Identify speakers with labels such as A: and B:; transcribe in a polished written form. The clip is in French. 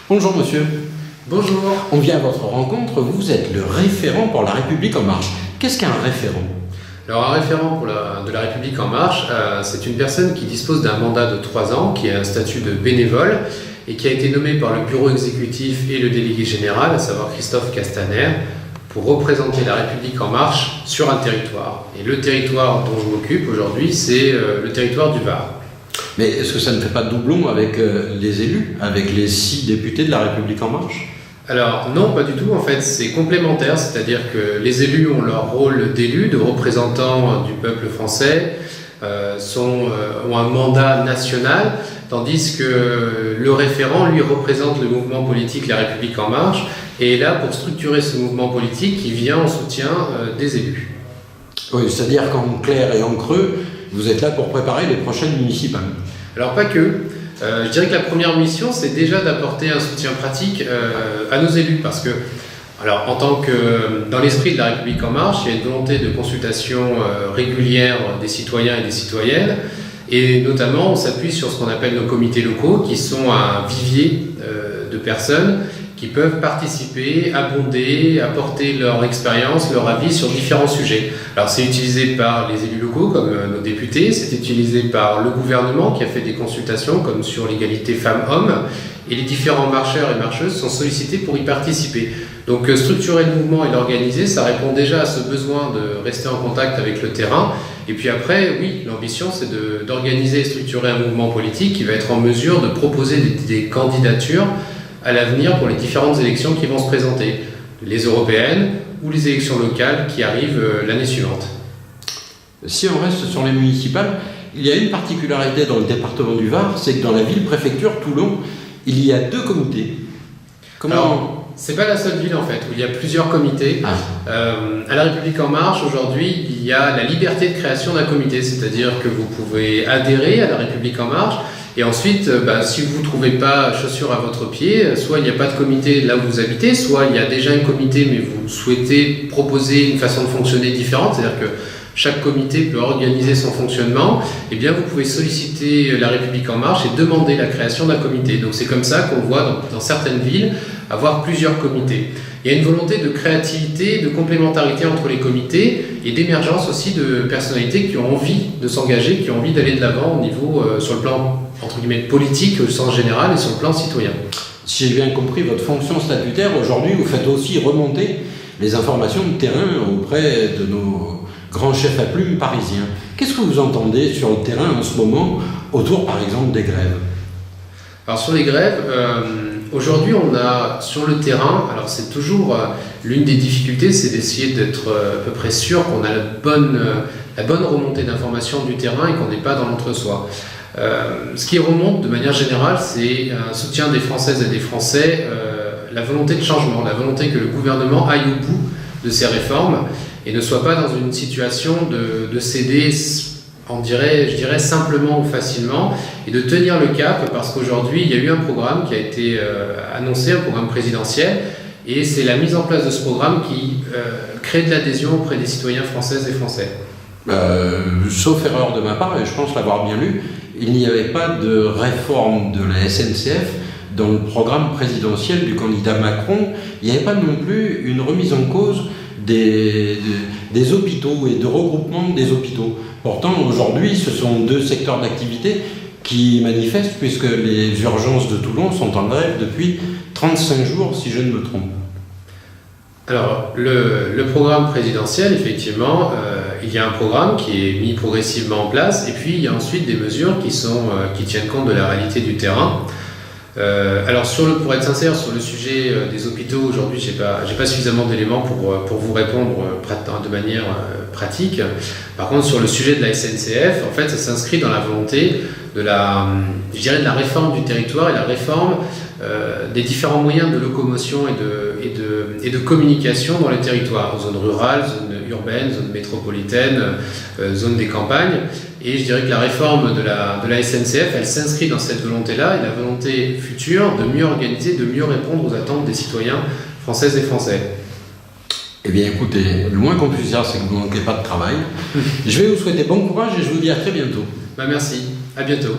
A: Bonjour monsieur.
B: Bonjour.
A: On vient à votre rencontre, vous êtes le référent pour La République En Marche. Qu'est-ce qu'un référent ?
B: Alors un référent de la République En Marche, c'est une personne qui dispose d'un mandat de 3 ans, qui a un statut de bénévole et qui a été nommé par le bureau exécutif et le délégué général, à savoir Christophe Castaner, pour représenter La République En Marche sur un territoire. Et le territoire dont je m'occupe aujourd'hui, c'est le territoire du Var.
A: Mais est-ce que ça ne fait pas de doublon avec les élus, avec les 6 députés de La République En Marche ?
B: Alors non, pas du tout, en fait c'est complémentaire, c'est-à-dire que les élus ont leur rôle d'élus, de représentants du peuple français, ont un mandat national, tandis que le référent, lui, représente le mouvement politique La République En Marche et est là pour structurer ce mouvement politique qui vient en soutien des élus.
A: Oui, c'est-à-dire qu'en clair et en creux, vous êtes là pour préparer les prochaines municipales.
B: Alors pas que. Je dirais que la première mission, c'est déjà d'apporter un soutien pratique à nos élus, parce que, alors, dans l'esprit de La République En Marche, il y a une volonté de consultation régulière des citoyens et des citoyennes, et notamment on s'appuie sur ce qu'on appelle nos comités locaux, qui sont un vivier de personnes qui peuvent participer, abonder, apporter leur expérience, leur avis sur différents sujets. Alors c'est utilisé par les élus locaux comme nos députés, c'est utilisé par le gouvernement qui a fait des consultations comme sur l'égalité femmes-hommes, et les différents marcheurs et marcheuses sont sollicités pour y participer. Donc structurer le mouvement et l'organiser, ça répond déjà à ce besoin de rester en contact avec le terrain. Et puis après, oui, l'ambition c'est d'organiser et structurer un mouvement politique qui va être en mesure de proposer des candidatures à l'avenir pour les différentes élections qui vont se présenter, les européennes ou les élections locales qui arrivent l'année suivante.
A: Si on reste sur les municipales, il y a une particularité dans le département du Var, c'est que dans la ville-préfecture Toulon, il y a 2 comités.
B: Alors, c'est pas la seule ville en fait, où il y a plusieurs comités. À La République En Marche, aujourd'hui, il y a la liberté de création d'un comité, c'est-à-dire que vous pouvez adhérer à La République En Marche, et ensuite, si vous ne trouvez pas chaussure à votre pied, soit il n'y a pas de comité là où vous habitez, soit il y a déjà un comité mais vous souhaitez proposer une façon de fonctionner différente, c'est-à-dire que chaque comité peut organiser son fonctionnement, et bien vous pouvez solliciter La République En Marche et demander la création d'un comité. Donc c'est comme ça qu'on voit dans certaines villes avoir plusieurs comités. Il y a une volonté de créativité, de complémentarité entre les comités et d'émergence aussi de personnalités qui ont envie de s'engager, qui ont envie d'aller de l'avant au niveau, sur le plan entre guillemets politique au sens général et sur le plan citoyen.
A: Si j'ai bien compris votre fonction statutaire, aujourd'hui vous faites aussi remonter les informations de terrain auprès de nos grands chefs à plumes parisiens. Qu'est-ce que vous entendez sur le terrain en ce moment autour par exemple des grèves ?
B: Alors sur les grèves, aujourd'hui on a sur le terrain, alors c'est toujours l'une des difficultés, c'est d'essayer d'être à peu près sûr qu'on a la bonne remontée d'informations du terrain et qu'on n'est pas dans l'entre-soi. Ce qui remonte de manière générale, c'est un soutien des Françaises et des Français, la volonté de changement, la volonté que le gouvernement aille au bout de ses réformes et ne soit pas dans une situation de céder, je dirais simplement ou facilement, et de tenir le cap, parce qu'aujourd'hui il y a eu un programme qui a été annoncé, un programme présidentiel, et c'est la mise en place de ce programme qui crée de l'adhésion auprès des citoyens françaises et français.
A: Sauf erreur de ma part, et je pense l'avoir bien lu, il n'y avait pas de réforme de la SNCF dans le programme présidentiel du candidat Macron. Il n'y avait pas non plus une remise en cause des hôpitaux et de regroupement des hôpitaux. Pourtant, aujourd'hui, ce sont 2 secteurs d'activité qui manifestent, puisque les urgences de Toulon sont en grève depuis 35 jours, si je ne me trompe.
B: Alors, le programme présidentiel, effectivement, il y a un programme qui est mis progressivement en place, et puis il y a ensuite des mesures qui tiennent compte de la réalité du terrain. Alors, pour être sincère, sur le sujet des hôpitaux, aujourd'hui, j'ai pas suffisamment d'éléments pour vous répondre de manière pratique. Par contre, sur le sujet de la SNCF, en fait, ça s'inscrit dans la volonté de la réforme du territoire et la réforme des différents moyens de locomotion et de communication dans les territoires, zones rurales, zones urbaines, zones métropolitaines, zones des campagnes. Et je dirais que la réforme de la SNCF, elle s'inscrit dans cette volonté-là et la volonté future de mieux organiser, de mieux répondre aux attentes des citoyens françaises et français.
A: Eh bien écoutez, le moins qu'on puisse dire, c'est que vous ne manquez pas de travail. Je vais vous souhaiter bon courage et je vous dis à très bientôt.
B: Merci, à bientôt.